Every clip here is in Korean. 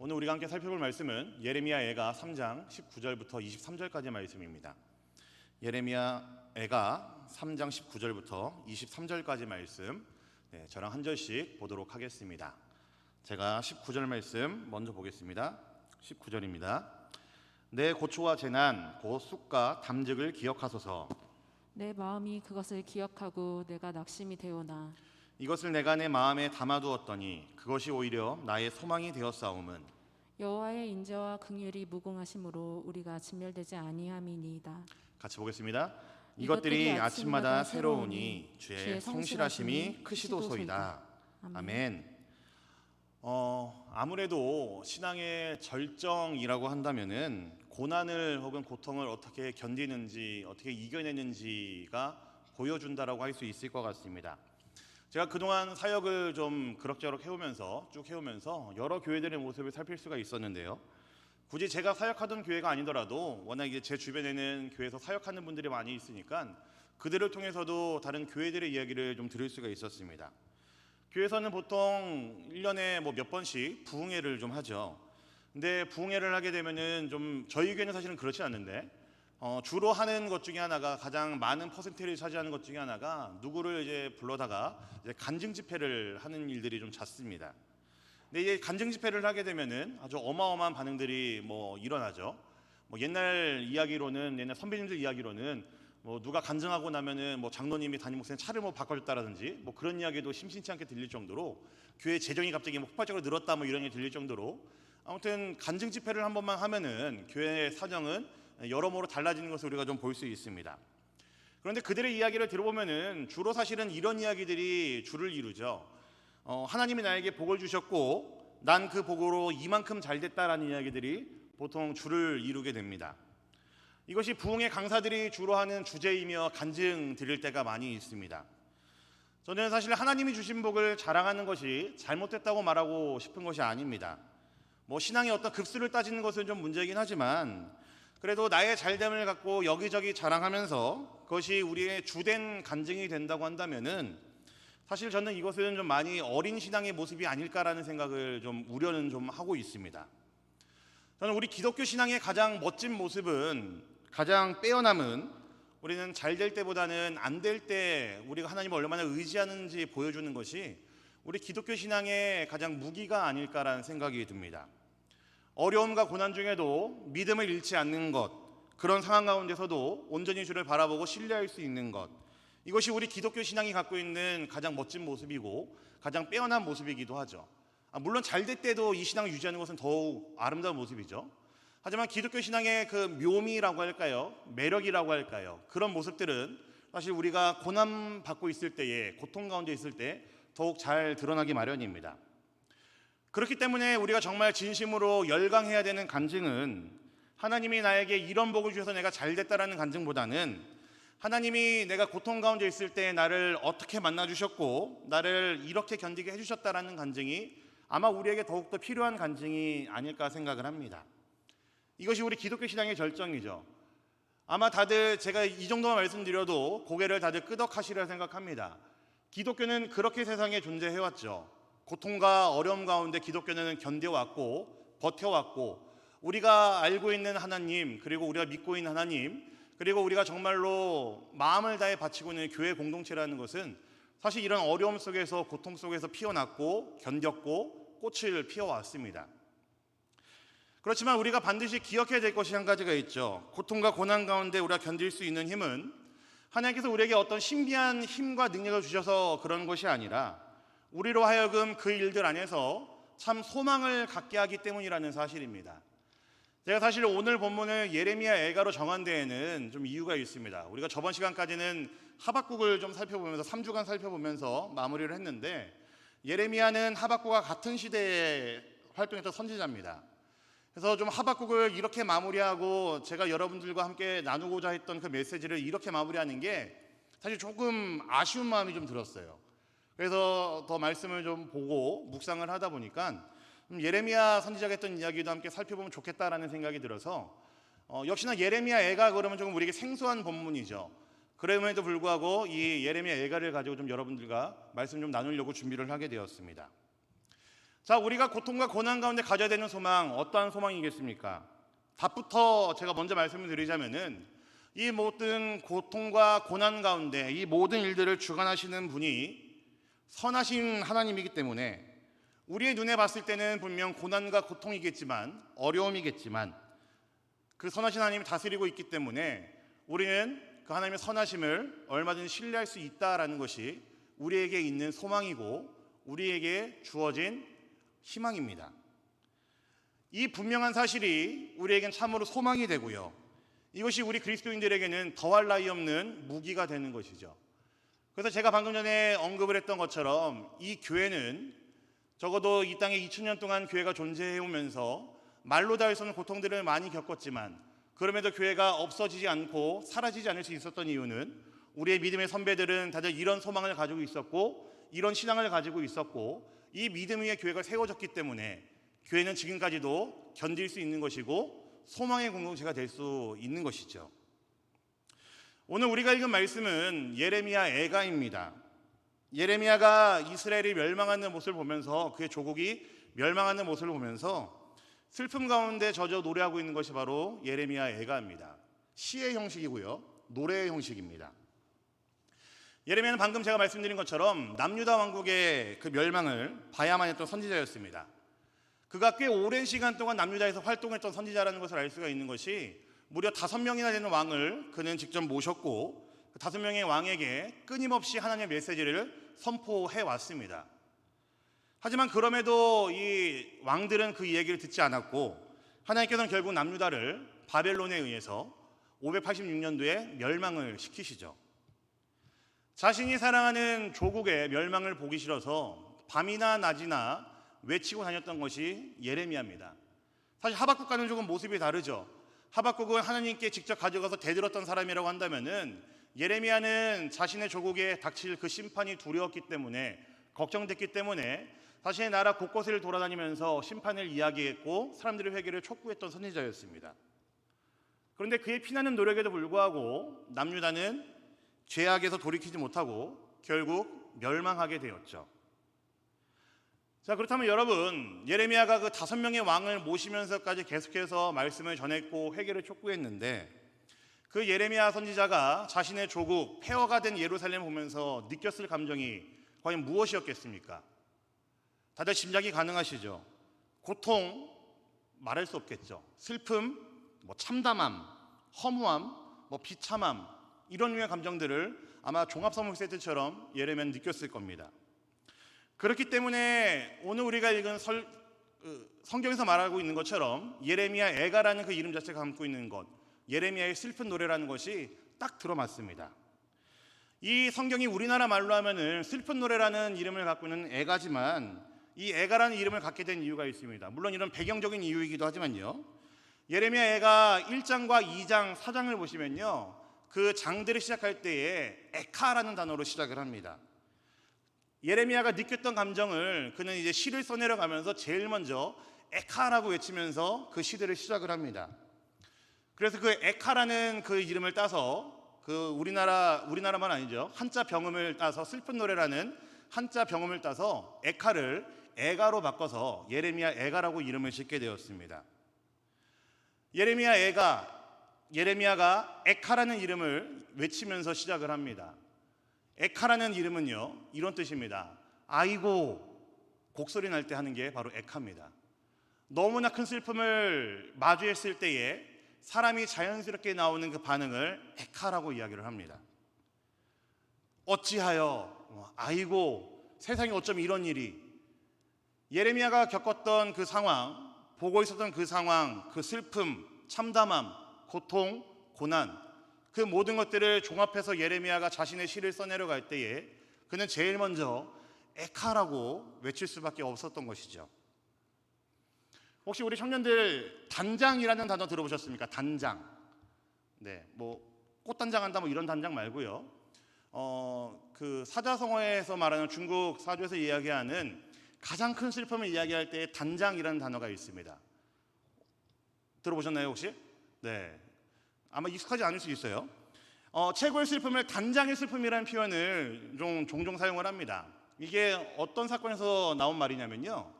오늘 우리가 함께 살펴볼 말씀은 예레미야 애가 3장 19절부터 23절까지 말씀입니다. 예레미야 애가 3장 19절부터 23절까지 말씀, 저랑 한 절씩 보도록 하겠습니다. 제가 19절 말씀 먼저 보겠습니다. 19절입니다. 내 고초와 재난 곧 쑥과 담즙을 기억하소서. 내 마음이 그것을 기억하고 내가 낙심이 되오나 이것을 내가 내 마음에 담아두었더니 그것이 오히려 나의 소망이 되었사옴은 여호와의 인자와 긍휼이 무궁하심으로 우리가 진멸되지 아니함이니이다. 같이 보겠습니다. 이것들이 아침마다 새로우니 주의 성실하심이 크시도소이다. 아멘. 아무래도 신앙의 절정이라고 한다면은 고난을 혹은 고통을 어떻게 견디는지, 어떻게 이겨내는지가 보여준다라고 할 수 있을 것 같습니다. 제가 그동안 사역을 좀 그럭저럭 쭉 해오면서 여러 교회들의 모습을 살필 수가 있었는데요. 굳이 제가 사역하던 교회가 아니더라도 워낙 이제 제 주변에는 교회에서 사역하는 분들이 많이 있으니까 그들을 통해서도 다른 교회들의 이야기를 좀 들을 수가 있었습니다. 교회에서는 보통 1년에 몇 번씩 부흥회를 좀 하죠. 근데 부흥회를 하게 되면은 좀 저희 교회는 사실은 그렇지 않는데 주로 하는 것 중에 하나가, 가장 많은 퍼센테이지를 차지하는 것 중에 하나가 누구를 이제 불러다가 이제 간증 집회를 하는 일들이 좀 잦습니다. 근데 이제 간증 집회를 하게 되면은 아주 어마어마한 반응들이 일어나죠. 옛날 선배님들 이야기로는 누가 간증하고 나면은 장로님이 담임 목사님 차를 바꿔줬다라든지 그런 이야기도 심심치 않게 들릴 정도로, 교회 재정이 갑자기 폭발적으로 늘었다 이런 게 들릴 정도로, 아무튼 간증 집회를 한 번만 하면은 교회의 사정은 여러모로 달라지는 것을 우리가 좀 볼 수 있습니다. 그런데 그들의 이야기를 들어보면은 주로 사실은 이런 이야기들이 주를 이루죠. 하나님이 나에게 복을 주셨고 난 그 복으로 이만큼 잘 됐다라는 이야기들이 보통 주를 이루게 됩니다. 이것이 부흥의 강사들이 주로 하는 주제이며 간증 드릴 때가 많이 있습니다. 저는 사실 하나님이 주신 복을 자랑하는 것이 잘못됐다고 말하고 싶은 것이 아닙니다. 신앙의 어떤 급수를 따지는 것은 좀 문제이긴 하지만, 그래도 나의 잘됨을 갖고 여기저기 자랑하면서 그것이 우리의 주된 간증이 된다고 한다면은 사실 저는 이것은 좀 많이 어린 신앙의 모습이 아닐까라는 생각을 우려는 하고 있습니다. 저는 우리 기독교 신앙의 가장 멋진 모습은, 가장 빼어남은, 우리는 잘 될 때보다는 안 될 때 우리가 하나님을 얼마나 의지하는지 보여주는 것이 우리 기독교 신앙의 가장 무기가 아닐까라는 생각이 듭니다. 어려움과 고난 중에도 믿음을 잃지 않는 것, 그런 상황 가운데서도 온전히 주를 바라보고 신뢰할 수 있는 것, 이것이 우리 기독교 신앙이 갖고 있는 가장 멋진 모습이고 가장 빼어난 모습이기도 하죠. 물론 잘 될 때도 이 신앙을 유지하는 것은 더욱 아름다운 모습이죠. 하지만 기독교 신앙의 그 묘미라고 할까요? 매력이라고 할까요? 그런 모습들은 사실 우리가 고난 받고 있을 때에, 고통 가운데 있을 때 더욱 잘 드러나기 마련입니다. 그렇기 때문에 우리가 정말 진심으로 열광해야 되는 간증은, 하나님이 나에게 이런 복을 주셔서 내가 잘 됐다라는 간증보다는 하나님이 내가 고통 가운데 있을 때 나를 어떻게 만나주셨고 나를 이렇게 견디게 해주셨다라는 간증이 아마 우리에게 더욱더 필요한 간증이 아닐까 생각을 합니다. 이것이 우리 기독교 신앙의 절정이죠. 아마 다들 제가 이 정도만 말씀드려도 고개를 다들 끄덕하시리라 생각합니다. 기독교는 그렇게 세상에 존재해왔죠. 고통과 어려움 가운데 기독교는 견뎌왔고 버텨왔고, 우리가 알고 있는 하나님, 그리고 우리가 믿고 있는 하나님, 그리고 우리가 정말로 마음을 다해 바치고 있는 교회 공동체라는 것은 사실 이런 어려움 속에서, 고통 속에서 피어났고 견뎠고 꽃을 피워왔습니다. 그렇지만 우리가 반드시 기억해야 될 것이 한 가지가 있죠. 고통과 고난 가운데 우리가 견딜 수 있는 힘은 하나님께서 우리에게 어떤 신비한 힘과 능력을 주셔서 그런 것이 아니라 우리로 하여금 그 일들 안에서 참 소망을 갖게 하기 때문이라는 사실입니다. 제가 사실 오늘 본문을 예레미야 애가로 정한 데에는 좀 이유가 있습니다. 우리가 저번 시간까지는 하박국을 좀 살펴보면서 3주간 살펴보면서 마무리를 했는데, 예레미야는 하박국과 같은 시대에 활동했던 선지자입니다. 그래서 좀 하박국을 이렇게 마무리하고 제가 여러분들과 함께 나누고자 했던 그 메시지를 이렇게 마무리하는 게 사실 조금 아쉬운 마음이 좀 들었어요. 그래서 더 말씀을 좀 보고 묵상을 하다 보니까 예레미야 선지자가 했던 이야기도 함께 살펴보면 좋겠다라는 생각이 들어서 역시나 예레미야 애가 그러면 조금 우리에게 생소한 본문이죠. 그럼에도 불구하고 이 예레미야 애가를 가지고 좀 여러분들과 말씀 좀 나누려고 준비를 하게 되었습니다. 자, 우리가 고통과 고난 가운데 가져야 되는 소망, 어떠한 소망이겠습니까? 답부터 제가 먼저 말씀을 드리자면은 이 모든 고통과 고난 가운데 이 모든 일들을 주관하시는 분이 선하신 하나님이기 때문에 우리의 눈에 봤을 때는 분명 고난과 고통이겠지만, 어려움이겠지만 그 선하신 하나님이 다스리고 있기 때문에 우리는 그 하나님의 선하심을 얼마든지 신뢰할 수 있다라는 것이 우리에게 있는 소망이고 우리에게 주어진 희망입니다. 이 분명한 사실이 우리에겐 참으로 소망이 되고요, 이것이 우리 그리스도인들에게는 더할 나위 없는 무기가 되는 것이죠. 그래서 제가 방금 전에 언급을 했던 것처럼 이 교회는 적어도 이 땅에 2000년 동안 교회가 존재해오면서 말로 닿을 수 없는 고통들을 많이 겪었지만 그럼에도 교회가 없어지지 않고 사라지지 않을 수 있었던 이유는 우리의 믿음의 선배들은 다들 이런 소망을 가지고 있었고 이런 신앙을 가지고 있었고 이 믿음 위에 교회가 세워졌기 때문에 교회는 지금까지도 견딜 수 있는 것이고 소망의 공동체가 될 수 있는 것이죠. 오늘 우리가 읽은 말씀은 예레미야 애가입니다. 예레미야가 이스라엘이 멸망하는 모습을 보면서 그의 조국이 멸망하는 모습을 보면서 슬픔 가운데 젖어 노래하고 있는 것이 바로 예레미야 애가입니다. 시의 형식이고요, 노래의 형식입니다. 예레미야는 방금 제가 말씀드린 것처럼 남유다 왕국의 그 멸망을 봐야만 했던 선지자였습니다. 그가 꽤 오랜 시간 동안 남유다에서 활동했던 선지자라는 것을 알 수가 있는 것이 무려 5명이나 되는 왕을 그는 직접 모셨고 그 5명의 왕에게 끊임없이 하나님의 메시지를 선포해 왔습니다. 하지만 그럼에도 이 왕들은 그 이야기를 듣지 않았고 하나님께서는 결국 남유다를 바벨론에 의해서 586년도에 멸망을 시키시죠. 자신이 사랑하는 조국의 멸망을 보기 싫어서 밤이나 낮이나 외치고 다녔던 것이 예레미야입니다. 사실 하박국과는 조금 모습이 다르죠. 하박국은 하나님께 직접 가져가서 대들었던 사람이라고 한다면은 예레미야는 자신의 조국에 닥칠 그 심판이 두려웠기 때문에, 걱정됐기 때문에 자신의 나라 곳곳을 돌아다니면서 심판을 이야기했고 사람들의 회개를 촉구했던 선지자였습니다. 그런데 그의 피나는 노력에도 불구하고 남유다는 죄악에서 돌이키지 못하고 결국 멸망하게 되었죠. 자, 그렇다면 여러분, 예레미야가 그 5명의 왕을 모시면서까지 계속해서 말씀을 전했고 회개를 촉구했는데 그 예레미야 선지자가 자신의 조국 폐허가 된 예루살렘을 보면서 느꼈을 감정이 과연 무엇이었겠습니까? 다들 짐작이 가능하시죠? 고통, 말할 수 없겠죠. 슬픔, 참담함, 허무함, 비참함, 이런 류의 감정들을 아마 종합선물 세트처럼 예레미야는 느꼈을 겁니다. 그렇기 때문에 오늘 우리가 읽은 성경에서 말하고 있는 것처럼 예레미야 애가라는 그 이름 자체가 담고 있는 것, 예레미야의 슬픈 노래라는 것이 딱 들어맞습니다. 이 성경이 우리나라 말로 하면은 슬픈 노래라는 이름을 갖고 있는 애가지만 이 애가라는 이름을 갖게 된 이유가 있습니다. 물론 이런 배경적인 이유이기도 하지만요, 예레미야 애가 1장과 2장, 4장을 보시면요, 그 장들을 시작할 때에 에카라는 단어로 시작을 합니다. 예레미야가 느꼈던 감정을 그는 이제 시를 써내려가면서 제일 먼저 에카라고 외치면서 그 시들을 시작을 합니다. 그래서 그 에카라는 그 이름을 따서 그 우리나라만 아니죠, 한자 병음을 따서 슬픈 노래라는 한자 병음을 따서 에카를 애가로 바꿔서 예레미야 애가라고 이름을 짓게 되었습니다. 예레미야가 에카라는 이름을 외치면서 시작을 합니다. 에카라는 이름은요, 이런 뜻입니다. 아이고, 곡소리 날 때 하는 게 바로 에카입니다. 너무나 큰 슬픔을 마주했을 때에 사람이 자연스럽게 나오는 그 반응을 에카라고 이야기를 합니다. 어찌하여, 아이고, 세상에 어쩜 이런 일이. 예레미야가 겪었던 그 상황, 보고 있었던 그 상황, 그 슬픔, 참담함, 고통, 고난, 그 모든 것들을 종합해서 예레미야가 자신의 시를 써내려갈 때에 그는 제일 먼저 에카라고 외칠 수밖에 없었던 것이죠. 혹시 우리 청년들 단장이라는 단어 들어보셨습니까? 단장. 네, 꽃단장 한다 이런 단장 말고요. 그 사자성어에서 말하는 중국 사조에서 이야기하는 가장 큰 슬픔을 이야기할 때 단장이라는 단어가 있습니다. 들어보셨나요 혹시? 네, 아마 익숙하지 않을 수 있어요. 최고의 슬픔을 단장의 슬픔이라는 표현을 종종 사용을 합니다. 이게 어떤 사건에서 나온 말이냐면요,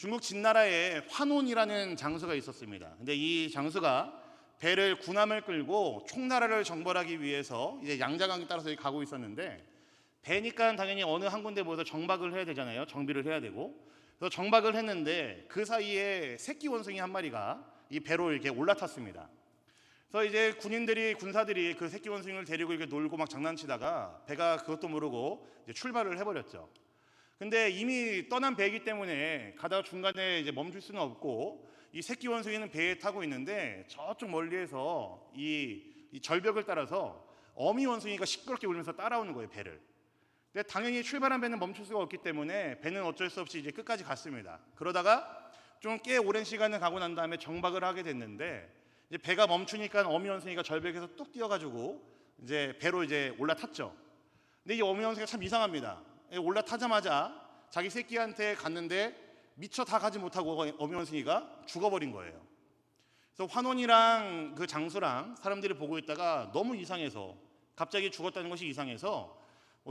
중국 진나라에 환온이라는 장수가 있었습니다. 근데 이 장수가 배를 군함을 끌고 총나라를 정벌하기 위해서 이제 양자강에 따라서 가고 있었는데, 배니까 당연히 어느 한 군데 모여서 정박을 해야 되잖아요. 정비를 해야 되고. 그래서 정박을 했는데 그 사이에 새끼 원숭이 한 마리가 이 배로 이렇게 올라탔습니다. 그래서 이제 군사들이 그 새끼 원숭이를 데리고 이렇게 놀고 막 장난치다가 배가 그것도 모르고 이제 출발을 해버렸죠. 근데 이미 떠난 배이기 때문에 가다가 중간에 이제 멈출 수는 없고, 이 새끼 원숭이는 배에 타고 있는데 저쪽 멀리에서 이 절벽을 따라서 어미 원숭이가 시끄럽게 울면서 따라오는 거예요, 배를. 근데 당연히 출발한 배는 멈출 수가 없기 때문에 배는 어쩔 수 없이 이제 끝까지 갔습니다. 그러다가 좀 꽤 오랜 시간을 가고 난 다음에 정박을 하게 됐는데, 이제 배가 멈추니까 어미 원숭이가 절벽에서 뚝 뛰어가지고 이제 배로 이제 올라탔죠. 근데 이 어미 원숭이가 참 이상합니다. 올라타자마자 자기 새끼한테 갔는데 미처 다 가지 못하고 어미 원숭이가 죽어버린 거예요. 그래서 환원이랑 그 장수랑 사람들이 보고 있다가 너무 이상해서, 갑자기 죽었다는 것이 이상해서,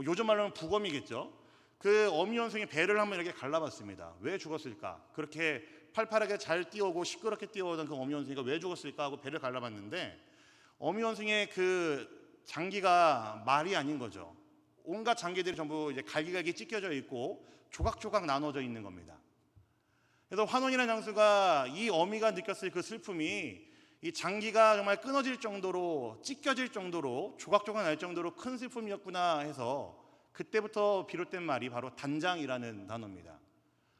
요즘 말로는 부검이겠죠. 그 어미 원숭이 배를 한번 이렇게 갈라봤습니다. 왜 죽었을까? 그렇게 팔팔하게 잘 뛰어오고 시끄럽게 뛰어오던 그 어미 원숭이가 왜 죽었을까 하고 배를 갈라봤는데, 어미 원숭이의 그 장기가 말이 아닌 거죠. 온갖 장기들이 전부 이제 갈기갈기 찢겨져 있고 조각조각 나눠져 있는 겁니다. 그래서 환원이라는 장수가 이 어미가 느꼈을 그 슬픔이 이 장기가 정말 끊어질 정도로, 찢겨질 정도로, 조각조각 날 정도로 큰 슬픔이었구나 해서 그때부터 비롯된 말이 바로 단장이라는 단어입니다.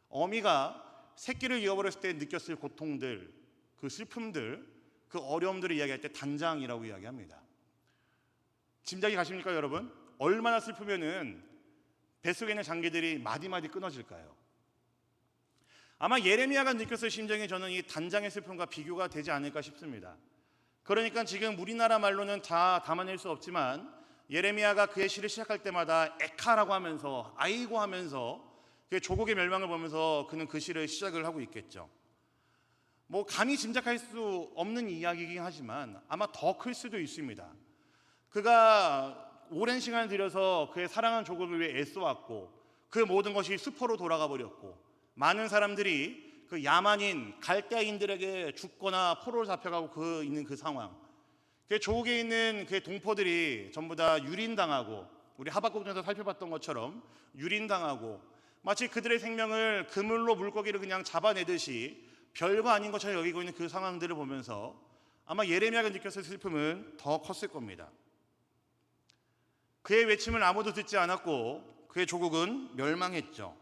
어미가 새끼를 잃어버렸을 때 느꼈을 고통들, 그 슬픔들, 그 어려움들을 이야기할 때 단장이라고 이야기합니다. 짐작이 가십니까, 여러분? 얼마나 슬프면은 뱃속에 있는 장기들이 마디마디 끊어질까요? 아마 예레미야가 느꼈을 심정이 저는 이 단장의 슬픔과 비교가 되지 않을까 싶습니다. 그러니까 지금 우리나라 말로는 다 담아낼 수 없지만, 예레미야가 그의 시를 시작할 때마다 에카라고 하면서, 아이고 하면서 그 조국의 멸망을 보면서 그는 그 시를 시작을 하고 있겠죠. 뭐 감히 짐작할 수 없는 이야기이긴 하지만 아마 더 클 수도 있습니다. 그가 오랜 시간을 들여서 그의 사랑하는 조국을 위해 애써왔고, 그 모든 것이 수포로 돌아가 버렸고, 많은 사람들이 그 야만인 갈대아인들에게 죽거나 포로로 잡혀가고 있는 그 상황, 그 조국에 있는 그 동포들이 전부 다 유린당하고, 우리 하박국에서 살펴봤던 것처럼 유린당하고, 마치 그들의 생명을 그물로 물고기를 그냥 잡아내듯이 별거 아닌 것처럼 여기고 있는 그 상황들을 보면서 아마 예레미야가 느꼈을 슬픔은 더 컸을 겁니다. 그의 외침을 아무도 듣지 않았고 그의 조국은 멸망했죠.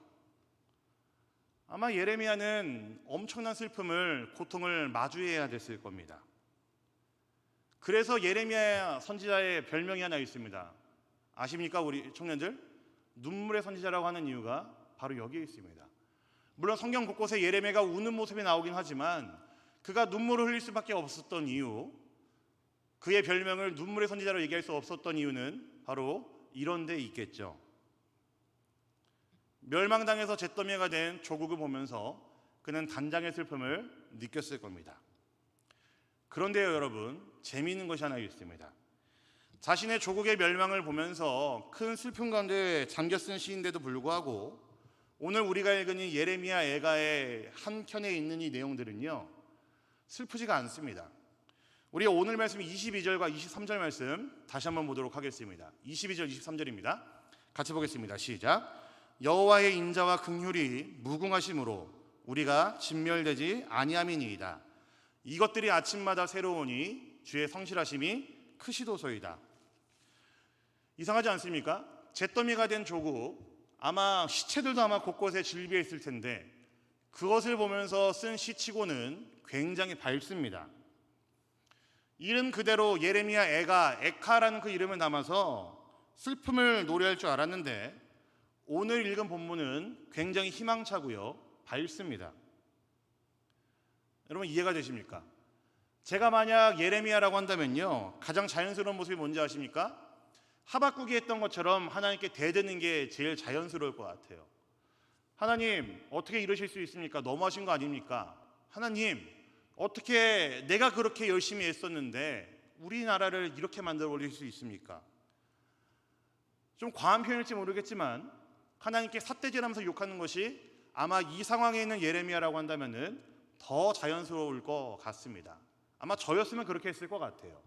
아마 예레미야는 엄청난 슬픔을, 고통을 마주해야 됐을 겁니다. 그래서 예레미야 선지자의 별명이 하나 있습니다. 아십니까, 우리 청년들? 눈물의 선지자라고 하는 이유가 바로 여기에 있습니다. 물론 성경 곳곳에 예레미야가 우는 모습이 나오긴 하지만 그가 눈물을 흘릴 수밖에 없었던 이유, 그의 별명을 눈물의 선지자로 얘기할 수 없었던 이유는 바로 이런 데 있겠죠. 멸망당해서 잿더미가 된 조국을 보면서 그는 단장의 슬픔을 느꼈을 겁니다. 그런데요, 여러분, 재미있는 것이 하나 있습니다. 자신의 조국의 멸망을 보면서 큰 슬픔 가운데 잠겨 쓴 시인데도 불구하고 오늘 우리가 읽은 이 예레미야 애가의 한 켠에 있는 이 내용들은요, 슬프지가 않습니다. 우리 오늘 말씀 22절과 23절 말씀 다시 한번 보도록 하겠습니다. 22절, 23절입니다. 같이 보겠습니다. 시작. 여호와의 인자와 긍휼이 무궁하심으로 우리가 진멸되지 아니함이니이다. 이것들이 아침마다 새로우니 주의 성실하심이 크시도소이다. 이상하지 않습니까? 잿더미가 된 조국, 아마 시체들도 아마 곳곳에 질비해 있을 텐데 그것을 보면서 쓴 시치고는 굉장히 밝습니다. 이름 그대로 예레미야 애가, 에카라는 그 이름을 담아서 슬픔을 노래할 줄 알았는데 오늘 읽은 본문은 굉장히 희망차고요, 밝습니다. 여러분 이해가 되십니까? 제가 만약 예레미야라고 한다면요, 가장 자연스러운 모습이 뭔지 아십니까? 하박국이 했던 것처럼 하나님께 대드는 게 제일 자연스러울 것 같아요. 하나님, 어떻게 이러실 수 있습니까? 너무하신 거 아닙니까? 하나님, 어떻게 내가 그렇게 열심히 애썼는데 우리나라를 이렇게 만들어 버릴 수 있습니까? 좀 과한 표현일지 모르겠지만 하나님께 삿대질하면서 욕하는 것이 아마 이 상황에 있는 예레미야라고 한다면은 더 자연스러울 것 같습니다. 아마 저였으면 그렇게 했을 것 같아요.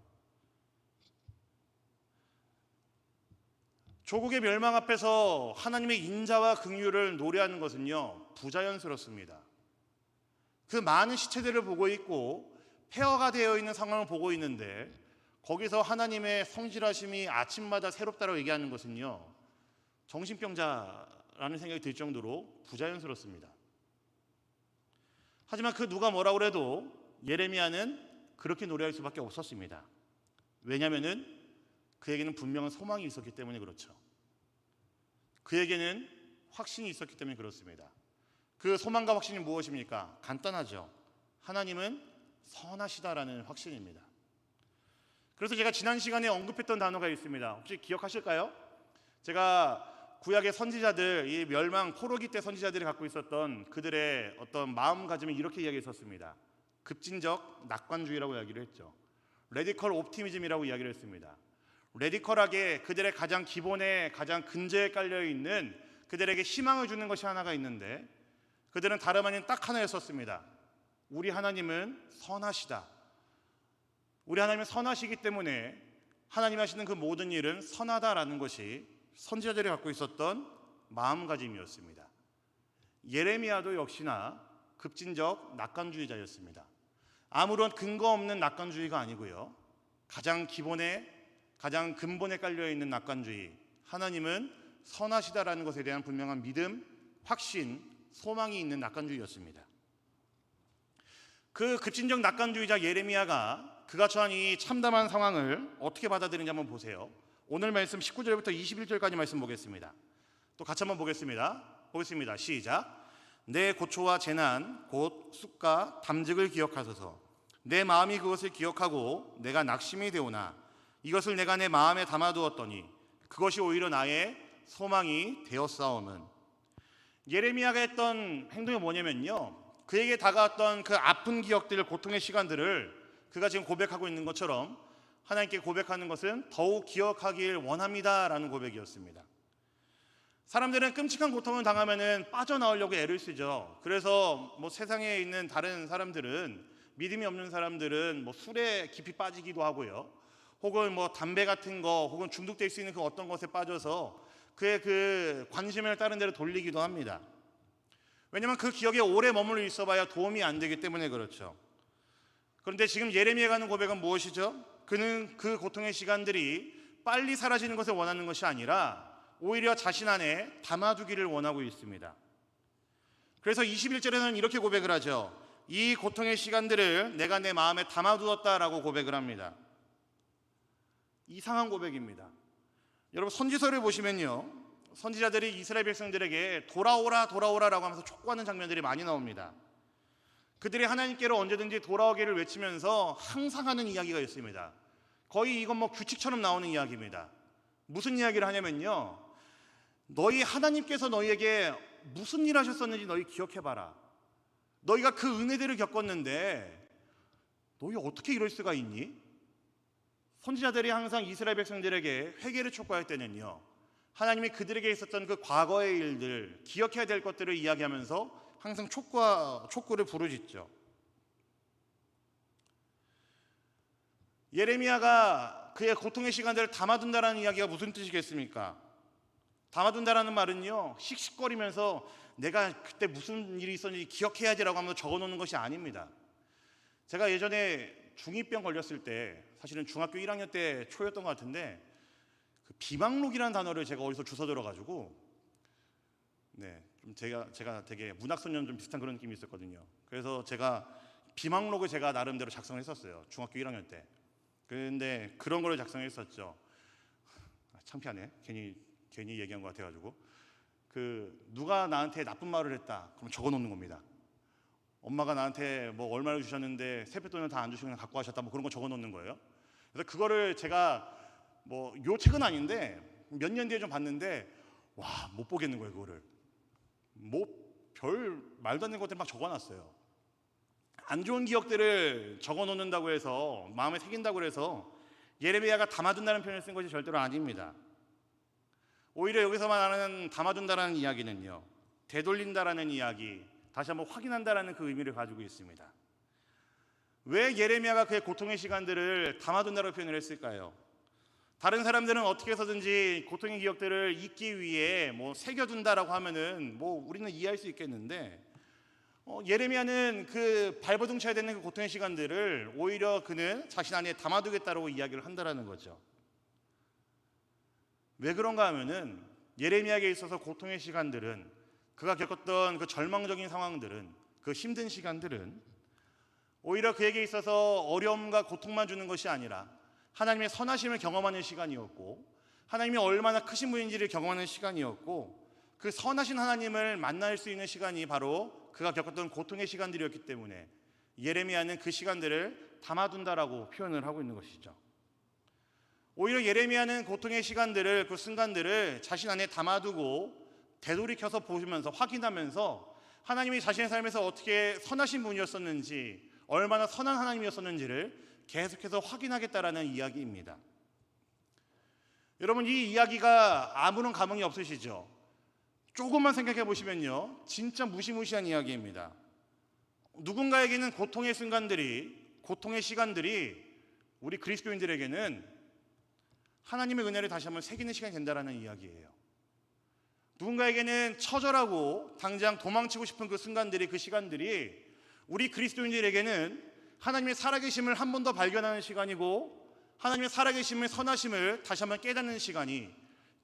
조국의 멸망 앞에서 하나님의 인자와 긍휼을 노래하는 것은요, 부자연스럽습니다. 그 많은 시체들을 보고 있고 폐허가 되어 있는 상황을 보고 있는데 거기서 하나님의 성실하심이 아침마다 새롭다고 얘기하는 것은요, 정신병자라는 생각이 들 정도로 부자연스럽습니다. 하지만 그 누가 뭐라고 그래도 예레미야는 그렇게 노래할 수밖에 없었습니다. 왜냐하면 그에게는 분명한 소망이 있었기 때문에 그렇죠. 그에게는 확신이 있었기 때문에 그렇습니다. 그 소망과 확신이 무엇입니까? 간단하죠. 하나님은 선하시다라는 확신입니다. 그래서 제가 지난 시간에 언급했던 단어가 있습니다. 혹시 기억하실까요? 제가 구약의 선지자들, 이 멸망 포로기 때 선지자들이 갖고 있었던 그들의 어떤 마음가짐을 이렇게 이야기했었습니다. 급진적 낙관주의라고 이야기를 했죠. 레디컬 옵티미즘이라고 이야기를 했습니다. 레디컬하게 그들의 가장 기본에 가장 근저에 깔려있는 그들에게 희망을 주는 것이 하나가 있는데 그들은 다름 아닌 딱 하나였었습니다. 우리 하나님은 선하시다. 우리 하나님은 선하시기 때문에 하나님이 하시는 그 모든 일은 선하다라는 것이 선지자들이 갖고 있었던 마음가짐이었습니다. 예레미야도 역시나 급진적 낙관주의자였습니다. 아무런 근거 없는 낙관주의가 아니고요, 가장 기본에 가장 근본에 깔려있는 낙관주의, 하나님은 선하시다라는 것에 대한 분명한 믿음, 확신, 소망이 있는 낙관주의였습니다. 그 급진적 낙관주의자 예레미야가 그가 처한 이 참담한 상황을 어떻게 받아들이는지 한번 보세요. 오늘 말씀 19절부터 21절까지 말씀 보겠습니다. 또 같이 한번 보겠습니다. 보겠습니다. 시작. 내 고초와 재난 곧 쑥과 담즙을 기억하소서. 내 마음이 그것을 기억하고 내가 낙심이 되오나 이것을 내가 내 마음에 담아두었더니 그것이 오히려 나의 소망이 되었사오면. 예레미야가 했던 행동이 뭐냐면요, 그에게 다가왔던 그 아픈 기억들, 고통의 시간들을 그가 지금 고백하고 있는 것처럼 하나님께 고백하는 것은 더욱 기억하길 원합니다라는 고백이었습니다. 사람들은 끔찍한 고통을 당하면은 빠져나오려고 애를 쓰죠. 그래서 세상에 있는 다른 사람들은, 믿음이 없는 사람들은 술에 깊이 빠지기도 하고요, 혹은 담배 같은 거, 혹은 중독될 수 있는 그 어떤 것에 빠져서 그의 그 관심을 다른 데로 돌리기도 합니다. 왜냐하면 그 기억에 오래 머물러 있어봐야 도움이 안 되기 때문에 그렇죠. 그런데 지금 예레미야가 하는 고백은 무엇이죠? 그는 그 고통의 시간들이 빨리 사라지는 것을 원하는 것이 아니라 오히려 자신 안에 담아두기를 원하고 있습니다. 그래서 21절에는 이렇게 고백을 하죠. 이 고통의 시간들을 내가 내 마음에 담아두었다라고 고백을 합니다. 이상한 고백입니다. 여러분, 선지서를 보시면요, 선지자들이 이스라엘 백성들에게 돌아오라 돌아오라라고 하면서 촉구하는 장면들이 많이 나옵니다. 그들이 하나님께로 언제든지 돌아오기를 외치면서 항상 하는 이야기가 있습니다. 거의 이건 규칙처럼 나오는 이야기입니다. 무슨 이야기를 하냐면요, 너희 하나님께서 너희에게 무슨 일 하셨었는지 너희 기억해봐라. 너희가 그 은혜들을 겪었는데 너희 어떻게 이럴 수가 있니? 선지자들이 항상 이스라엘 백성들에게 회개를 촉구할 때는요, 하나님이 그들에게 있었던 그 과거의 일들, 기억해야 될 것들을 이야기하면서 항상 촉구를 부르짖죠. 예레미야가 그의 고통의 시간들을 담아둔다라는 이야기가 무슨 뜻이겠습니까? 담아둔다라는 말은요, 씩씩거리면서 내가 그때 무슨 일이 있었는지 기억해야지라고 하면서 적어놓는 것이 아닙니다. 제가 예전에 중2병 걸렸을 때, 사실은 중학교 1학년 때 초였던 것 같은데, 그 비망록이라는 단어를 제가 어디서 주워 들어가지고, 좀 제가 되게 문학소년 좀 비슷한 그런 느낌이 있었거든요. 그래서 제가 비망록을 제가 나름대로 작성을 했었어요. 중학교 1학년 때. 그런데 그런 걸 작성했었죠. 창피하네. 괜히 얘기한 것 같아가지고. 누가 나한테 나쁜 말을 했다, 그럼 적어놓는 겁니다. 엄마가 나한테 얼마를 주셨는데 세뱃돈을 다 안 주시고 그냥 갖고 가셨다, 그런 거 적어놓는 거예요. 그래서 그거를 제가 요 책은 아닌데 몇 년 뒤에 좀 봤는데, 와, 못 보겠는 거예요. 그거를 별 말도 안 되는 것들 막 적어놨어요. 안 좋은 기억들을 적어놓는다고 해서, 마음에 새긴다고 해서 예레미야가 담아둔다는 표현을 쓴 것이 절대로 아닙니다. 오히려 여기서 말하는 담아둔다라는 이야기는요, 되돌린다라는 이야기, 다시 한번 확인한다라는 그 의미를 가지고 있습니다. 왜 예레미야가 그의 고통의 시간들을 담아둔다고 표현을 했을까요? 다른 사람들은 어떻게 해서든지 고통의 기억들을 잊기 위해 새겨둔다라고 하면은 우리는 이해할 수 있겠는데, 예레미야는 그 발버둥 쳐야 되는 그 고통의 시간들을 오히려 그는 자신 안에 담아두겠다라고 이야기를 한다라는 거죠. 왜 그런가 하면은 예레미야에게 있어서 고통의 시간들은, 그가 겪었던 그 절망적인 상황들은, 그 힘든 시간들은 오히려 그에게 있어서 어려움과 고통만 주는 것이 아니라 하나님의 선하심을 경험하는 시간이었고, 하나님이 얼마나 크신 분인지를 경험하는 시간이었고, 그 선하신 하나님을 만날 수 있는 시간이 바로 그가 겪었던 고통의 시간들이었기 때문에 예레미야는 그 시간들을 담아둔다라고 표현을 하고 있는 것이죠. 오히려 예레미야는 고통의 시간들을, 그 순간들을 자신 안에 담아두고 되돌이켜서 보시면서 확인하면서 하나님이 자신의 삶에서 어떻게 선하신 분이었었는지, 얼마나 선한 하나님이었었는지를 계속해서 확인하겠다라는 이야기입니다. 여러분, 이 이야기가 아무런 감흥이 없으시죠? 조금만 생각해 보시면요, 진짜 무시무시한 이야기입니다. 누군가에게는 고통의 순간들이, 고통의 시간들이 우리 그리스도인들에게는 하나님의 은혜를 다시 한번 새기는 시간이 된다라는 이야기예요. 누군가에게는 처절하고 당장 도망치고 싶은 그 순간들이, 그 시간들이 우리 그리스도인들에게는 하나님의 살아계심을 한 번 더 발견하는 시간이고, 하나님의 살아계심을, 선하심을 다시 한번 깨닫는 시간이,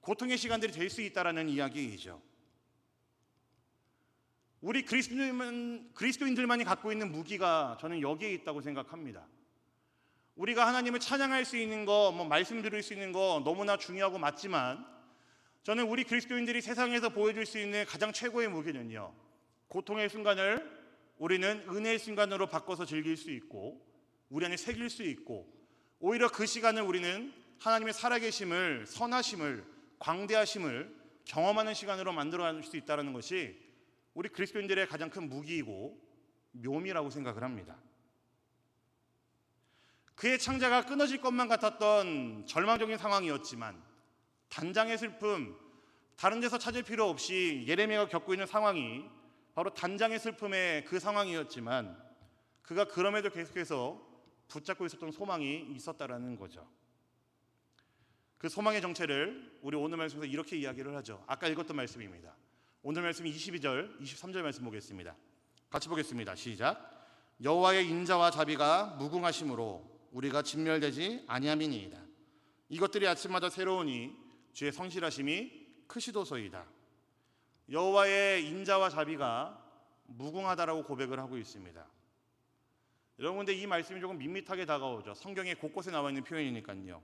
고통의 시간들이 될 수 있다라는 이야기이죠. 우리 그리스도인들만이 갖고 있는 무기가 저는 여기에 있다고 생각합니다. 우리가 하나님을 찬양할 수 있는 거, 말씀 드릴 수 있는 거 너무나 중요하고 맞지만, 저는 우리 그리스도인들이 세상에서 보여줄 수 있는 가장 최고의 무기는요, 고통의 순간을 우리는 은혜의 순간으로 바꿔서 즐길 수 있고, 우리 안에 새길 수 있고, 오히려 그 시간을 우리는 하나님의 살아계심을, 선하심을, 광대하심을 경험하는 시간으로 만들어갈 수 있다는 것이 우리 그리스도인들의 가장 큰 무기이고 묘미라고 생각을 합니다. 그의 창자가 끊어질 것만 같았던 절망적인 상황이었지만, 단장의 슬픔, 다른 데서 찾을 필요 없이 예레미야가 겪고 있는 상황이 바로 단장의 슬픔의 그 상황이었지만, 그가 그럼에도 계속해서 붙잡고 있었던 소망이 있었다라는 거죠. 그 소망의 정체를 우리 오늘 말씀에서 이렇게 이야기를 하죠. 아까 읽었던 말씀입니다. 오늘 말씀 22절, 23절 말씀 보겠습니다. 같이 보겠습니다. 시작. 여호와의 인자와 자비가 무궁하심으로 우리가 진멸되지 아니함이니이다. 이것들이 아침마다 새로우니 주의 성실하심이 크시도소이다. 여호와의 인자와 자비가 무궁하다라고 고백을 하고 있습니다. 여러분, 근데 이 말씀이 조금 밋밋하게 다가오죠. 성경에 곳곳에 나와 있는 표현이니까요.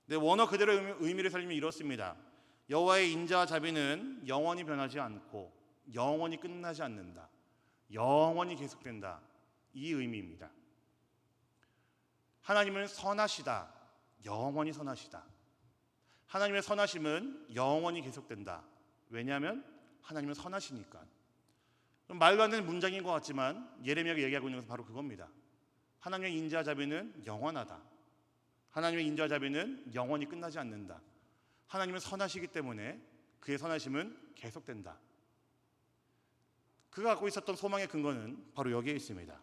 근데 원어 그대로 의미를 살리면 이렇습니다. 여호와의 인자와 자비는 영원히 변하지 않고 영원히 끝나지 않는다. 영원히 계속된다. 이 의미입니다. 하나님은 선하시다. 영원히 선하시다. 하나님의 선하심은 영원히 계속된다. 왜냐하면 하나님은 선하시니까. 좀 말도 안 되는 문장인 것 같지만 예레미야가 얘기하고 있는 것은 바로 그겁니다. 하나님의 인자와 자비는 영원하다. 하나님의 인자와 자비는 영원히 끝나지 않는다. 하나님은 선하시기 때문에 그의 선하심은 계속된다. 그가 갖고 있었던 소망의 근거는 바로 여기에 있습니다.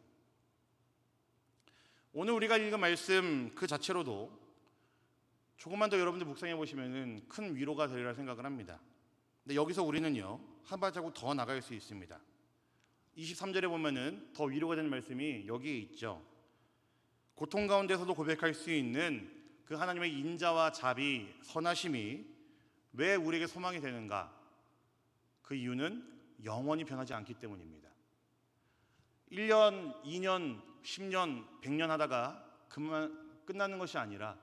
오늘 우리가 읽은 말씀 그 자체로도 조금만 더 여러분들 묵상해 보시면 큰 위로가 되리라 생각을 합니다. 근데 여기서 우리는요, 한 발자국 더 나갈 수 있습니다. 23절에 보면은 더 위로가 되는 말씀이 여기에 있죠. 고통 가운데서도 고백할 수 있는 그 하나님의 인자와 자비, 선하심이 왜 우리에게 소망이 되는가? 그 이유는 영원히 변하지 않기 때문입니다. 1년, 2년, 10년, 100년 하다가 그만 끝나는 것이 아니라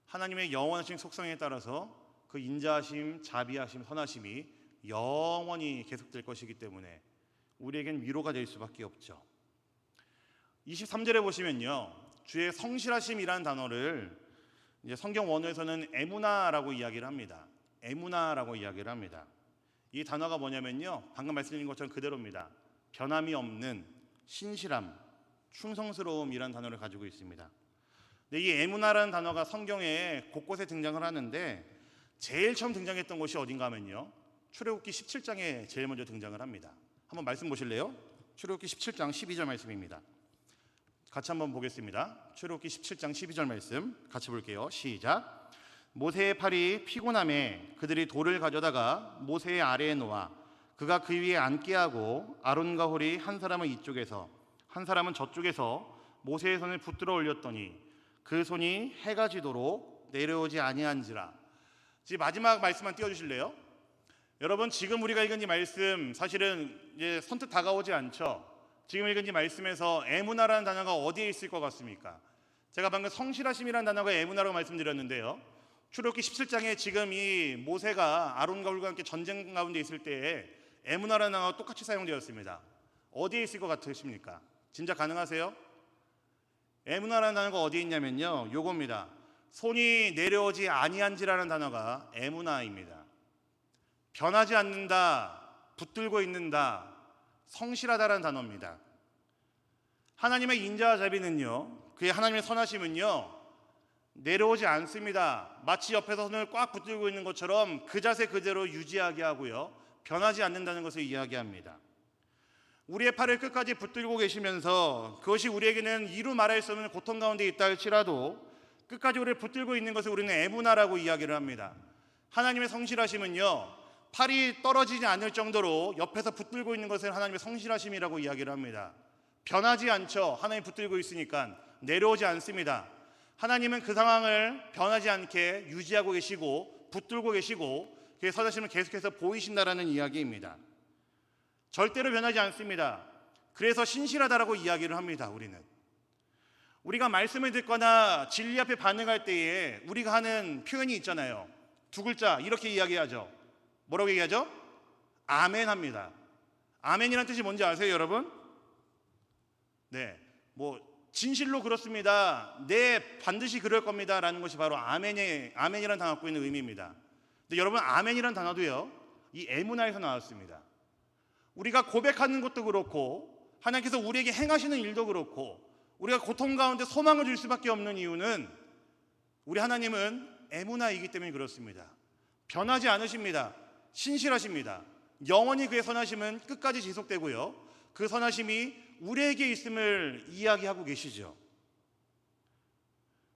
하나님의 영원하신 속성에 따라서 그 인자하심, 자비하심, 선하심이 영원히 계속될 것이기 때문에 우리에겐 위로가 될 수밖에 없죠. 23절에 보시면요, 주의 성실하심이라는 단어를 이제 성경 원어에서는 에무나라고 이야기를 합니다. 에무나라고 이야기를 합니다. 이 단어가 뭐냐면요, 방금 말씀드린 것처럼 그대로입니다. 변함이 없는 신실함, 충성스러움이라는 단어를 가지고 있습니다. 근데 이 에무나라는 단어가 성경에 곳곳에 등장을 하는데 제일 처음 등장했던 곳이 어딘가 하면요, 출애굽기 17장에 제일 먼저 등장을 합니다. 한번 말씀 보실래요? 출애굽기 17장 12절 말씀입니다. 같이 한번 보겠습니다. 출애굽기 17장 12절 말씀 같이 볼게요. 시작. 모세의 팔이 피곤함에 그들이 돌을 가져다가 모세의 아래에 놓아 그가 그 위에 앉게 하고 아론과 홀이 한 사람은 이쪽에서 한 사람은 저쪽에서 모세의 손을 붙들어 올렸더니 그 손이 해가 지도록 내려오지 아니한지라. 지금 마지막 말씀만 띄워주실래요? 여러분, 지금 우리가 읽은 이 말씀 사실은 이제 선뜻 다가오지 않죠. 지금 읽은 이 말씀에서 에무나라는 단어가 어디에 있을 것 같습니까? 제가 방금 성실하심이라는 단어가 에무나라고 말씀드렸는데요, 출애굽기 17장에 지금 이 모세가 아론과 홀과 함께 전쟁 가운데 있을 때에 에무나라는 단어가 똑같이 사용되었습니다. 어디에 있을 것 같으십니까? 진짜 가능하세요? 에무나라는 단어가 어디에 있냐면요, 요겁니다. 손이 내려오지 아니한지라는 단어가 에무나입니다. 변하지 않는다, 붙들고 있는다, 성실하다라는 단어입니다. 하나님의 인자와 자비는요, 그의 하나님의 선하심은요, 내려오지 않습니다. 마치 옆에서 손을 꽉 붙들고 있는 것처럼 그 자세 그대로 유지하게 하고요, 변하지 않는다는 것을 이야기합니다. 우리의 팔을 끝까지 붙들고 계시면서 그것이 우리에게는 이루 말할 수 없는 고통 가운데 있다 할지라도 끝까지 우리를 붙들고 있는 것을 우리는 에무나라고 이야기를 합니다. 하나님의 성실하심은요, 팔이 떨어지지 않을 정도로 옆에서 붙들고 있는 것을 하나님의 성실하심이라고 이야기를 합니다. 변하지 않죠. 하나님이 붙들고 있으니까 내려오지 않습니다. 하나님은 그 상황을 변하지 않게 유지하고 계시고 붙들고 계시고 그의 선하심을 계속해서 보이신다라는 이야기입니다. 절대로 변하지 않습니다. 그래서 신실하다라고 이야기를 합니다. 우리가 말씀을 듣거나 진리 앞에 반응할 때에 우리가 하는 표현이 있잖아요. 두 글자 이렇게 이야기하죠. 뭐라고 얘기하죠? 아멘 합니다. 아멘이란 뜻이 뭔지 아세요, 여러분? 네, 진실로 그렇습니다. 네, 반드시 그럴 겁니다 라는 것이 바로 아멘이라는 단어가 갖고 있는 의미입니다. 근데 여러분, 아멘이라는 단어도요, 이 에무나에서 나왔습니다. 우리가 고백하는 것도 그렇고 하나님께서 우리에게 행하시는 일도 그렇고 우리가 고통 가운데 소망을 줄 수밖에 없는 이유는 우리 하나님은 에무나이기 때문에 그렇습니다. 변하지 않으십니다. 신실하십니다. 영원히 그의 선하심은 끝까지 지속되고요, 그 선하심이 우리에게 있음을 이야기하고 계시죠.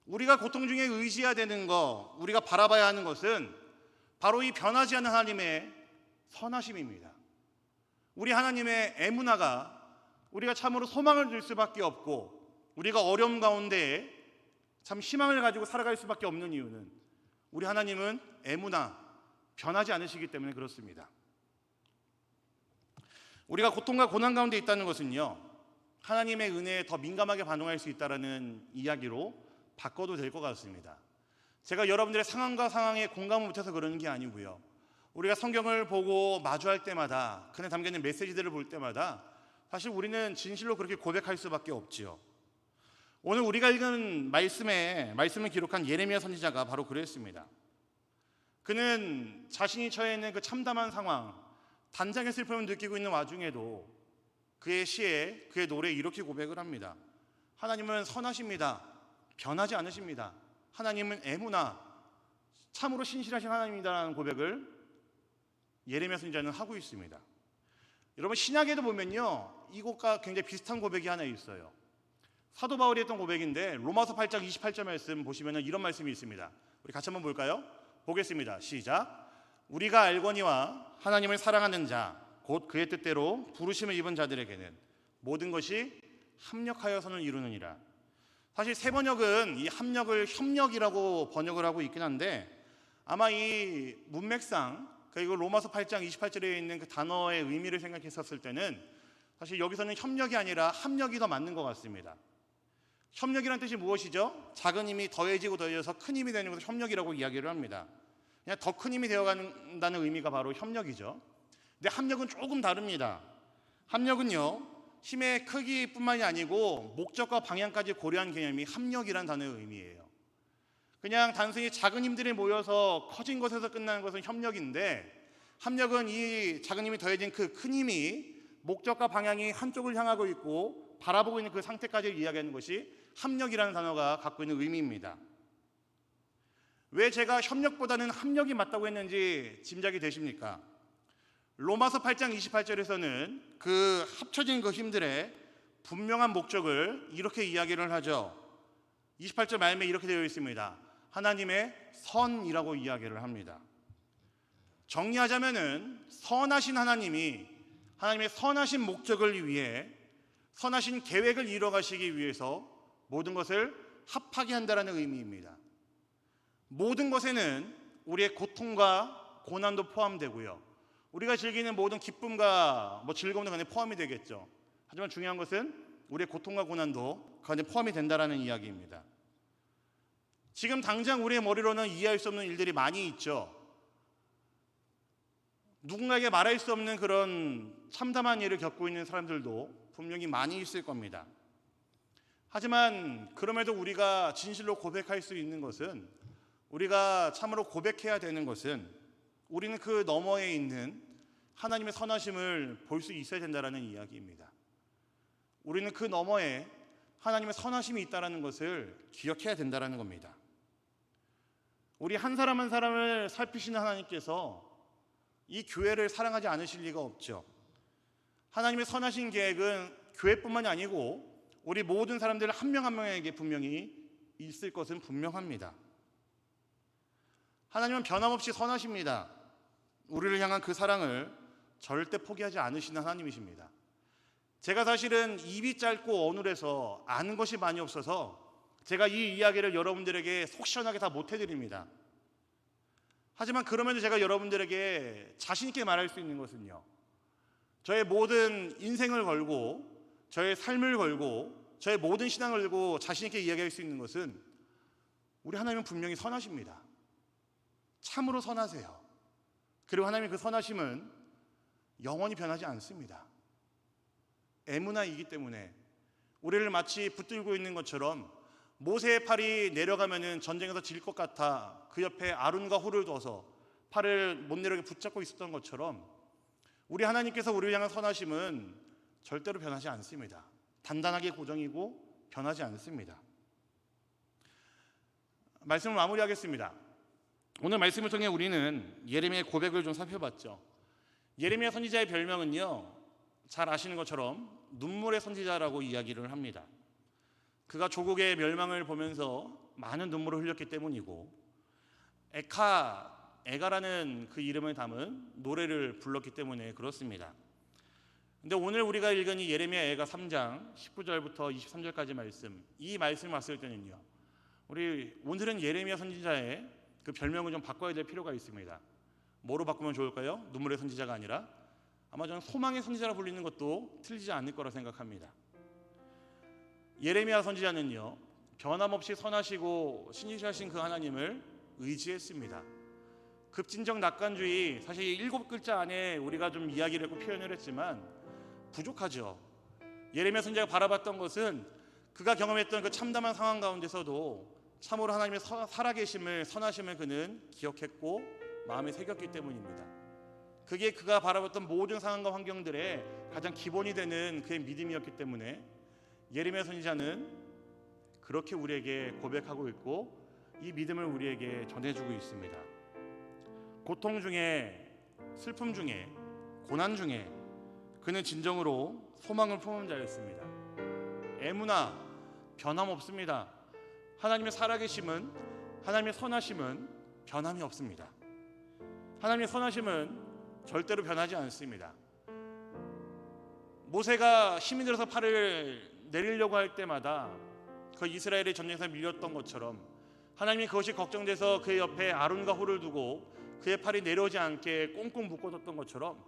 우리가 고통 중에 의지해야 되는 것, 우리가 바라봐야 하는 것은 바로 이 변하지 않는 하나님의 선하심입니다. 우리 하나님의 에무나가 우리가 참으로 소망을 줄 수밖에 없고 우리가 어려움 가운데 참 희망을 가지고 살아갈 수밖에 없는 이유는 우리 하나님은 에무나, 변하지 않으시기 때문에 그렇습니다. 우리가 고통과 고난 가운데 있다는 것은요, 하나님의 은혜에 더 민감하게 반응할 수 있다는 이야기로 바꿔도 될 것 같습니다. 제가 여러분들의 상황과 상황에 공감을 못해서 그러는 게 아니고요, 우리가 성경을 보고 마주할 때마다 그에 담겨있는 메시지들을 볼 때마다 사실 우리는 진실로 그렇게 고백할 수밖에 없지요. 오늘 우리가 읽은 말씀을 기록한 예레미야 선지자가 바로 그랬습니다. 그는 자신이 처해 있는 그 참담한 상황, 단장의 슬픔을 느끼고 있는 와중에도 그의 시에, 그의 노래에 이렇게 고백을 합니다. 하나님은 선하십니다. 변하지 않으십니다. 하나님은 에무나, 참으로 신실하신 하나님이다라는 고백을 예레미야 선지자는 하고 있습니다. 여러분, 신약에도 보면요, 이것과 굉장히 비슷한 고백이 하나 있어요. 사도 바울이 했던 고백인데 로마서 8장 28절 말씀 보시면 이런 말씀이 있습니다. 우리 같이 한번 볼까요? 보겠습니다. 시작. 우리가 알거니와 하나님을 사랑하는 자, 곧 그의 뜻대로 부르심을 입은 자들에게는 모든 것이 합력하여서는 이루느니라. 사실 새 번역은 이 합력을 협력이라고 번역을 하고 있긴 한데 아마 이 문맥상, 그리고 로마서 8장 28절에 있는 그 단어의 의미를 생각했었을 때는 사실 여기서는 협력이 아니라 합력이 더 맞는 것 같습니다. 협력이란 뜻이 무엇이죠? 작은 힘이 더해지고 더해져서 큰 힘이 되는 것을 협력이라고 이야기를 합니다. 그냥 더 큰 힘이 되어간다는 의미가 바로 협력이죠. 근데 합력은 조금 다릅니다. 합력은요, 힘의 크기뿐만이 아니고 목적과 방향까지 고려한 개념이 합력이라는 단어의 의미예요. 그냥 단순히 작은 힘들이 모여서 커진 것에서 끝나는 것은 협력인데, 합력은 이 작은 힘이 더해진 그 큰 힘이 목적과 방향이 한쪽을 향하고 있고 바라보고 있는 그 상태까지 이야기하는 것이 합력이라는 단어가 갖고 있는 의미입니다. 왜 제가 협력보다는 합력이 맞다고 했는지 짐작이 되십니까? 로마서 8장 28절에서는 그 합쳐진 그 힘들의 분명한 목적을 이렇게 이야기를 하죠. 28절 말씀에 이렇게 되어 있습니다. 하나님의 선이라고 이야기를 합니다. 정리하자면은 선하신 하나님이 하나님의 선하신 목적을 위해 선하신 계획을 이뤄가시기 위해서 모든 것을 합하게 한다는 의미입니다. 모든 것에는 우리의 고통과 고난도 포함되고요. 우리가 즐기는 모든 기쁨과 즐거움도 그 안에 포함이 되겠죠. 하지만 중요한 것은 우리의 고통과 고난도 그 안에 포함이 된다는 이야기입니다. 지금 당장 우리의 머리로는 이해할 수 없는 일들이 많이 있죠. 누군가에게 말할 수 없는 그런 참담한 일을 겪고 있는 사람들도 분명히 많이 있을 겁니다. 하지만 그럼에도 우리가 진실로 고백할 수 있는 것은, 우리가 참으로 고백해야 되는 것은, 우리는 그 너머에 있는 하나님의 선하심을 볼 수 있어야 된다는 이야기입니다. 우리는 그 너머에 하나님의 선하심이 있다는 것을 기억해야 된다는 겁니다. 우리 한 사람 한 사람을 살피시는 하나님께서 이 교회를 사랑하지 않으실 리가 없죠. 하나님의 선하신 계획은 교회뿐만이 아니고 우리 모든 사람들 한 명 한 명에게 분명히 있을 것은 분명합니다. 하나님은 변함없이 선하십니다. 우리를 향한 그 사랑을 절대 포기하지 않으시는 하나님이십니다. 제가 사실은 입이 짧고 어눌해서 아는 것이 많이 없어서 제가 이 이야기를 여러분들에게 속 시원하게 다 못해드립니다. 하지만 그러면서 제가 여러분들에게 자신 있게 말할 수 있는 것은요, 저의 모든 인생을 걸고, 저의 삶을 걸고, 저의 모든 신앙을 걸고 자신 있게 이야기할 수 있는 것은, 우리 하나님은 분명히 선하십니다. 참으로 선하세요. 그리고 하나님의 그 선하심은 영원히 변하지 않습니다. 애문하이기 때문에 우리를 마치 붙들고 있는 것처럼, 모세의 팔이 내려가면은 전쟁에서 질 것 같아 그 옆에 아론과 홀을 둬서 팔을 못 내려게 붙잡고 있었던 것처럼, 우리 하나님께서 우리를 향한 선하심은 절대로 변하지 않습니다. 단단하게 고정이고 변하지 않습니다. 말씀을 마무리하겠습니다. 오늘 말씀을 통해 우리는 예레미야의 고백을 좀 살펴봤죠. 예레미야 선지자의 별명은요, 잘 아시는 것처럼 눈물의 선지자라고 이야기를 합니다. 그가 조국의 멸망을 보면서 많은 눈물을 흘렸기 때문이고, 에가라는 그 이름을 담은 노래를 불렀기 때문에 그렇습니다. 근데 오늘 우리가 읽은 이 예레미야 애가 3장 19절부터 23절까지 말씀, 이 말씀을 봤을 때는요, 우리 오늘은 예레미야 선지자의 그 별명을 좀 바꿔야 될 필요가 있습니다. 뭐로 바꾸면 좋을까요? 눈물의 선지자가 아니라 아마 저는 소망의 선지자라 불리는 것도 틀리지 않을 거라 생각합니다. 예레미야 선지자는요, 변함없이 선하시고 신실하신 그 하나님을 의지했습니다. 급진적 낙관주의, 사실 7글자 안에 우리가 좀 이야기를 했고 표현을 했지만 부족하죠. 예레미야 선지자가 바라봤던 것은 그가 경험했던 그 참담한 상황 가운데서도 참으로 하나님의 살아계심을, 선하심을 그는 기억했고 마음에 새겼기 때문입니다. 그게 그가 바라봤던 모든 상황과 환경들의 가장 기본이 되는 그의 믿음이었기 때문에 예레미야 선지자는 그렇게 우리에게 고백하고 있고 이 믿음을 우리에게 전해주고 있습니다. 고통 중에, 슬픔 중에, 고난 중에 그는 진정으로 소망을 품은 자였습니다. 애무나 변함없습니다. 하나님의 살아계심은, 하나님의 선하심은 변함이 없습니다. 하나님의 선하심은 절대로 변하지 않습니다. 모세가 힘이 들어서 팔을 내리려고 할 때마다 그 이스라엘의 전쟁에서 밀렸던 것처럼 하나님이 그것이 걱정돼서 그의 옆에 아론과 홀을 두고 그의 팔이 내려오지 않게 꽁꽁 묶어뒀던 것처럼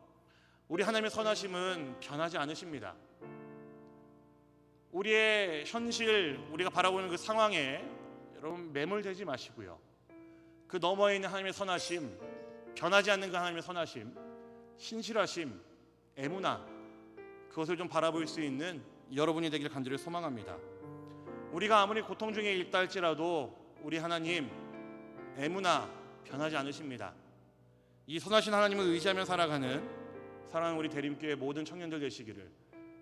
우리 하나님의 선하심은 변하지 않으십니다. 우리의 현실, 우리가 바라보는 그 상황에 여러분 매몰되지 마시고요, 그 너머에 있는 하나님의 선하심, 변하지 않는 그 하나님의 선하심, 신실하심, 애무나, 그것을 좀 바라볼 수 있는 여러분이 되길 간절히 소망합니다. 우리가 아무리 고통 중에 있다 할지라도 우리 하나님 애무나 변하지 않으십니다. 이 선하신 하나님을 의지하며 살아가는 사랑하는 우리 대림교회 모든 청년들 되시기를,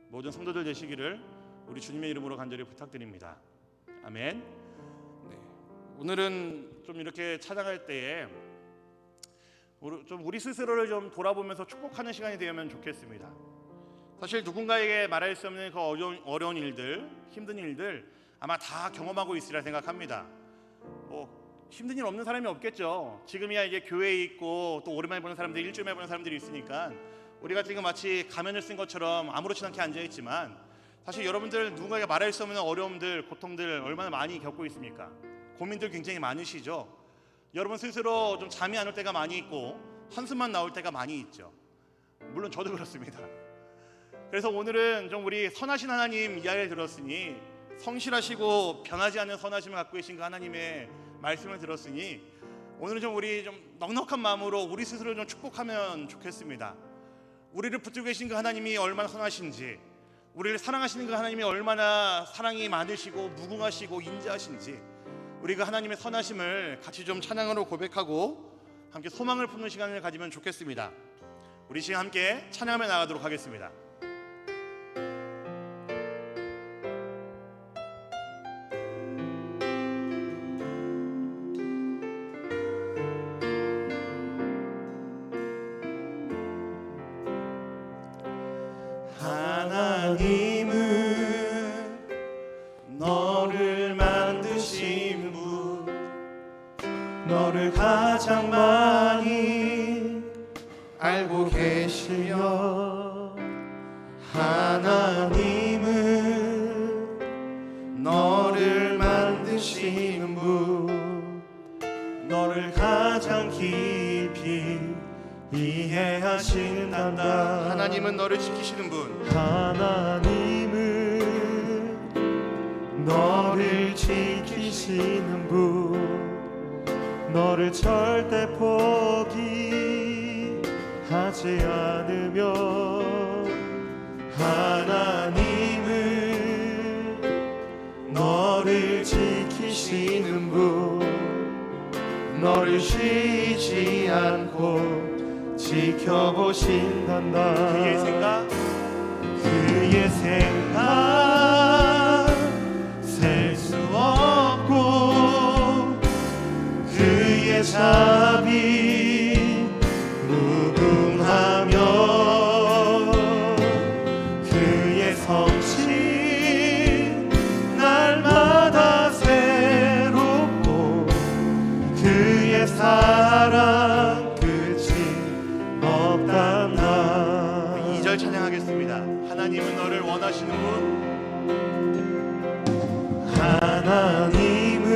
모든 성도들 되시기를 우리 주님의 이름으로 간절히 부탁드립니다. 아멘. 네. 오늘은 좀 이렇게 찬양할 때에 우리 스스로를 좀 돌아보면서 축복하는 시간이 되면 좋겠습니다. 사실 누군가에게 말할 수 없는 그 어려운 일들, 힘든 일들 아마 다 경험하고 있으리라 생각합니다. 힘든 일 없는 사람이 없겠죠. 지금이야 이게 교회에 있고 또 오랜만에 보는 사람들이, 일주일 만에 보는 사람들이 있으니까 우리가 지금 마치 가면을 쓴 것처럼 아무렇지 않게 앉아있지만, 사실 여러분들 누군가에게 말할 수 없는 어려움들, 고통들 얼마나 많이 겪고 있습니까? 고민들 굉장히 많으시죠. 여러분 스스로 좀 잠이 안 올 때가 많이 있고 한숨만 나올 때가 많이 있죠. 물론 저도 그렇습니다. 그래서 오늘은 좀 우리 선하신 하나님 이야기를 들었으니, 성실하시고 변하지 않는 선하심을 갖고 계신 그 하나님의 말씀을 들었으니, 오늘은 좀 우리 좀 넉넉한 마음으로 우리 스스로 좀 축복하면 좋겠습니다. 우리를 붙들고 계신 그 하나님이 얼마나 선하신지, 우리를 사랑하시는 그 하나님이 얼마나 사랑이 많으시고 무궁하시고 인자하신지, 우리가 하나님의 선하심을 같이 좀 찬양으로 고백하고 함께 소망을 품는 시간을 가지면 좋겠습니다. 우리 지금 함께 찬양하며 나가도록 하겠습니다. 하나님은 너를 만드신 분, 너를 가장 많이 알고 계시며, 하나님은 너를 만드시는 분, 너를 가장 깊이 이해하신단다. 하나님은 너를 지키시는 분, 하나님은 너를 지키시는 분, 너를 절대 포기하지 않으며, 하나님은 너를 지키시는 분, 너를 쉬지 않고 지켜보신단다. 그의 생각, 그의 생각 셀 수 없고, 그의 자비 무궁하며, 그의 성실 날마다 새롭고, 그의 사랑 끝이 없단다. 2절 찬양하겠습니다. 하나님은 너를 원하시는 분, 하나님은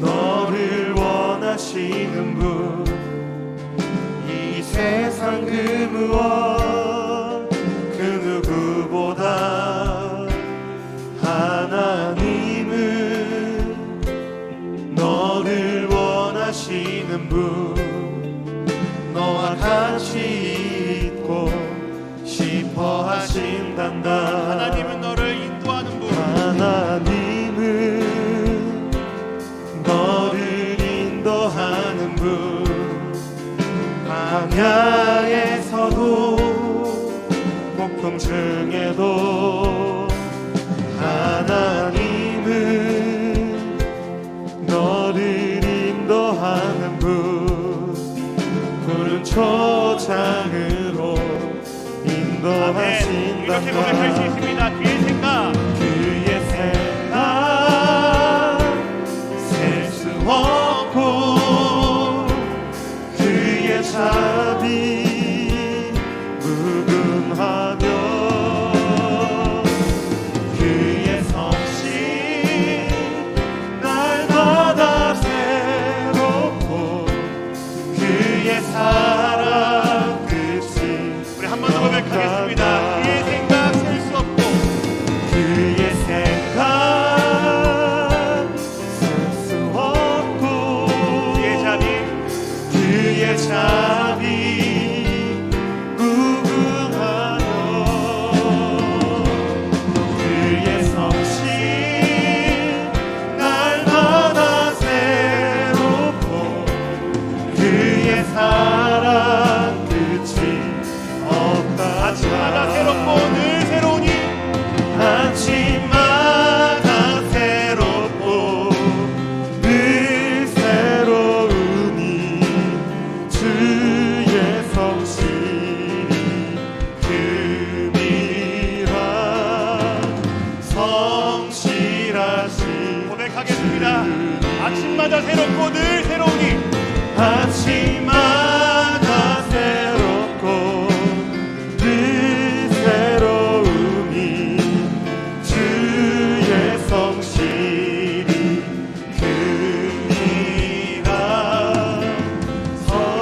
너를 원하시는 분, 이 세상 그 무엇 그 누구보다 하나님은 너를 원하시는 분, 너와 같이 있고 싶어 하신단다. 하나님은 너를 인도하는 분, 하나님은 너를 인도하는 분, 광야에서도 폭풍 중에도 하나님은 너를 인도하는 분, 푸른 초장으로 인도하신단다. 이렇게 고백할 수 있습니다. 그의 생각, 그의 생각 셀 수 없고, 그의 자비 무궁하며, 그의 성실 날마다 새롭고, 그의 사랑 끝이 우리 한 번 더 고백하겠습니다. 그의 생각 셀 수 없고, 고백합니다. 아침마다 새롭고 늘 새로우니 아침마다 새롭고 늘 새로움이 주의 성실이 큽니다.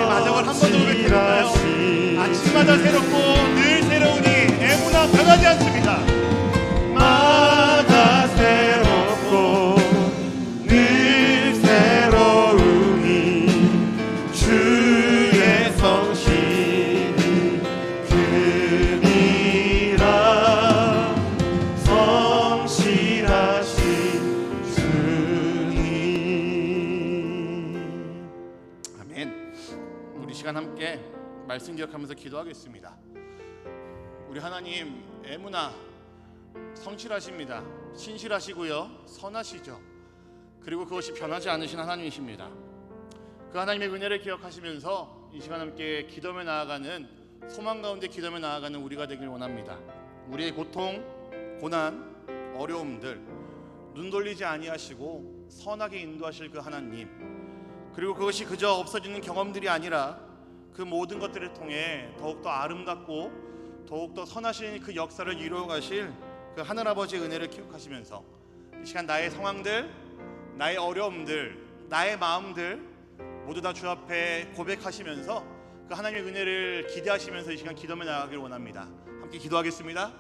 마지막으로 한 번 더 고백해볼까요? 성실하신 아침마다 새롭고 늘 새로우니 에무나 변하지 않습니다. 마다 새롭고 늘 새로움이 주의 성실이 큽니다. 성실하신 주님. 아멘. 우리 시간 함께 말씀 기억하면서 기도하겠습니다. 우리 하나님 에무나 성실하십니다. 신실하시고요, 선하시죠. 그리고 그것이 변하지 않으신 하나님이십니다. 그 하나님의 은혜를 기억하시면서 이 시간 함께 기도하며 나아가는, 소망 가운데 기도하며 나아가는 우리가 되길 원합니다. 우리의 고통, 고난, 어려움들 눈 돌리지 아니하시고 선하게 인도하실 그 하나님, 그리고 그것이 그저 없어지는 경험들이 아니라 그 모든 것들을 통해 더욱더 아름답고 더욱더 선하신 그 역사를 이루어 가실 그 하늘아버지의 은혜를 기억하시면서 이 시간 나의 상황들, 나의 어려움들, 나의 마음들 모두 다 주 앞에 고백하시면서 그 하나님의 은혜를 기대하시면서 이 시간 기도하며 나가기를 원합니다. 함께 기도하겠습니다.